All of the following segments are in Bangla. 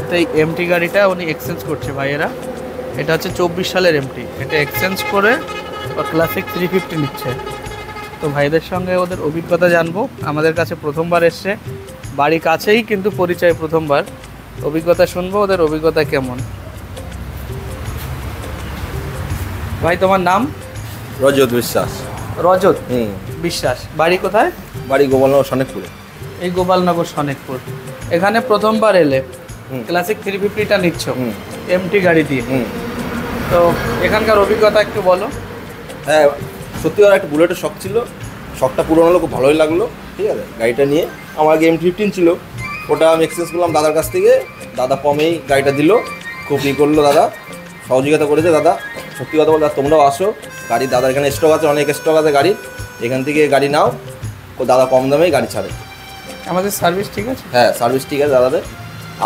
বলতে এই এমটি গাড়িটা উনি এক্সচেঞ্জ করছে ভাইয়েরা। এটা হচ্ছে 24 সালের এমটি, এটা এক্সচেঞ্জ করে ক্লাসিক 350 নিচ্ছে। তো ভাইদের সঙ্গে ওদের অভিজ্ঞতা জানবো। আমাদের কাছে প্রথমবার এসছে, বাড়ি কাছেই কিন্তু পরিচয় প্রথমবার। অভিজ্ঞতা শুনবো ওদের অভিজ্ঞতা কেমন। ভাই তোমার নাম? রজত বিশ্বাস। রজত বিশ্বাস। বাড়ি কোথায়? বাড়ি গোপালনগর সনেকপুরে। এই গোপালনগর সনেকপুর। এখানে প্রথমবার এলে ক্লাসিক 350টা নিচ্ছ এমটি গাড়ি দিয়ে। তো এখানকার অভিজ্ঞতা একটু বলো। হ্যাঁ, সত্যি আর একটা বুলেটের শখ ছিল, শখটা পূরণ হলো, খুব ভালোই লাগলো। ঠিক আছে, গাড়িটা নিয়ে আমার আগে M15 ছিল, ওটা আমি এক্সচেঞ্জ করলাম দাদার কাছ থেকে। দাদা কমেই গাড়িটা দিল, খুব করলো দাদা, সহযোগিতা করেছে দাদা। সত্যি কথা বলতে তোমরাও আসো, গাড়ি দাদার এখানে স্টক আছে, অনেক স্টক আছে গাড়ি, এখান থেকে গাড়ি নাও, ও দাদা কম দামেই গাড়ি ছাড়ে। আমাদের সার্ভিস ঠিক আছে? হ্যাঁ, সার্ভিস ঠিক আছে দাদাদের।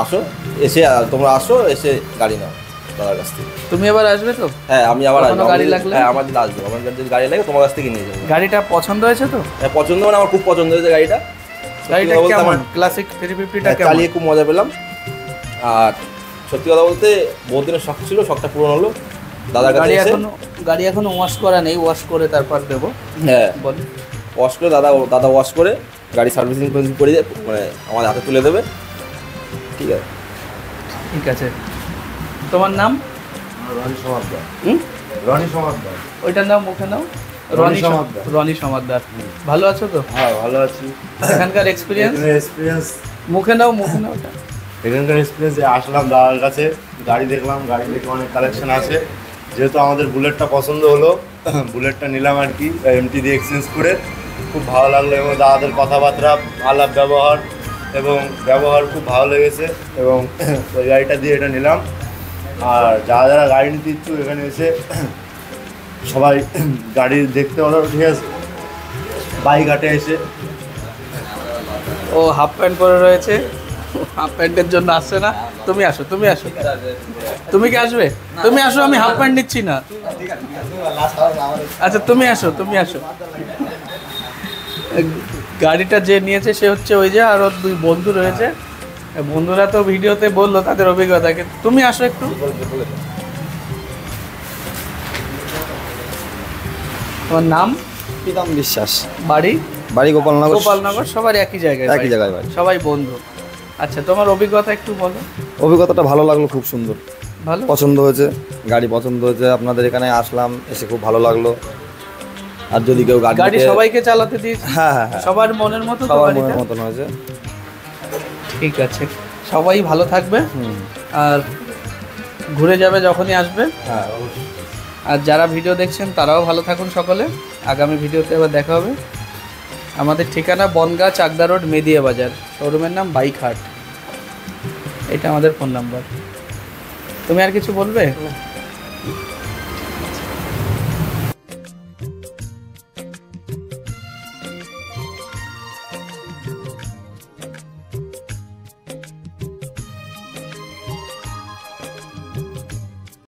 আসো, এসে তোমরা আসো, এসে গাড়ি নাও দাদার কাছ থেকে। তুমি এবার আসবে তো? হ্যাঁ, আমি আবার আসবো। গাড়ি লাগলে? হ্যাঁ, আমাদের আসবো, আমার যদি গাড়ি লাগে তোমার কাছ থেকে নিয়ে যাবো। গাড়িটা পছন্দ হয়েছে তো? হ্যাঁ, পছন্দ, মানে আমার খুব পছন্দ হয়েছে গাড়িটা। গাড়িটা কেমন? ক্লাসিক 350টা কেমন? চালিয়ে খুব মজা পেলাম। আর সত্যি কথা বলতে বহুত দিনের শখ ছিল, শখটা পূরণ হলো দাদার কাছে এসে। গাড়ি এখনো ওয়াশ করা নেই, ওয়াশ করে তারপর দেবো। হ্যাঁ, বল। ওয়াশ করে দাদা ওয়াশ করে গাড়ি সার্ভিসিং করে মানে আমাদের হাতে তুলে দেবে। ঠিক আছে, ঠিক আছে। তোমার নাম? রনি সমাদ্দার। রনি সমাদ্দার। ওইটার নাম মুখে নাও। রনি সমাদ্দার। ভালো আছো তো? হ্যাঁ, ভালো আছি। এখানকার এক্সপিরিয়েন্স মুখে নাও, মুখে নাও। এখানকার এক্সপিরিয়েন্সে আসলাম দাদার কাছে, গাড়ি দেখলাম, গাড়ি দেখে অনেক কালেকশন আছে। যেহেতু আমাদের বুলেটটা পছন্দ হলো, বুলেটটা নিলাম আর কি, এমটি দিয়ে এক্সচেঞ্জ করে। খুব ভালো লাগলো এবং দাদাদের কথাবার্তা, আলাপ ব্যবহার খুব ভালো লেগেছে এবং ওই গাড়িটা দিয়ে এটা নিলাম। আর যারা গাড়ি নিতে ইচ্ছুক এখানে এসে সবাই গাড়ি দেখতে পারো। ঠিক আছে, বাইক হাটে এসে। ও হাফ প্যান্ট পরে রয়েছে, হাফ প্যান্টের জন্য আসছে না। তুমি আসো, তুমি আসো। তুমি কি আসবে? তুমি আসো, আমি হাফ প্যান্ট নিচ্ছি না। আচ্ছা তুমি আসো, তুমি আসো। গাড়িটা যে নিয়েছে সে হচ্ছে ওই যে, আর ওর দুই বন্ধু রয়েছে। বন্ধুরা তো ভিডিওতে বললো তাদের অভিজ্ঞতাকে। তুমি আসো একটু। তোমার নাম? প্রীতম বিশ্বাস। বাড়ি গোপালনগর। সবার একই জায়গায় বাড়ি, সবাই বন্ধু। আচ্ছা, তোমার অভিজ্ঞতা একটু বলো। অভিজ্ঞতাটা ভালো লাগলো, খুব সুন্দর, ভালো পছন্দ হয়েছে, গাড়ি পছন্দ হয়েছে। আপনাদের এখানে আসলাম, এসে খুব ভালো লাগলো। আর যদি কেউ গাড়ি সবাইকে চালাতে দিয়েছে? হ্যাঁ, সবার মনের মতো, সবার মনের মতন হয়েছে। ঠিক আছে, সবাই ভালো থাকবে আর ঘুরে যাবে যখনই আসবে। হ্যাঁ, আর যারা ভিডিও দেখছেন তারাও ভালো থাকুন সকলে। আগামী ভিডিওতে আবার দেখা হবে। আমাদের ঠিকানা বনগাঁ চাকদা রোড, মেদিয়া বাজার। শোরুমের নাম বাইক হাট। এটা আমাদের ফোন নাম্বার। তুমি আর কিছু বলবে?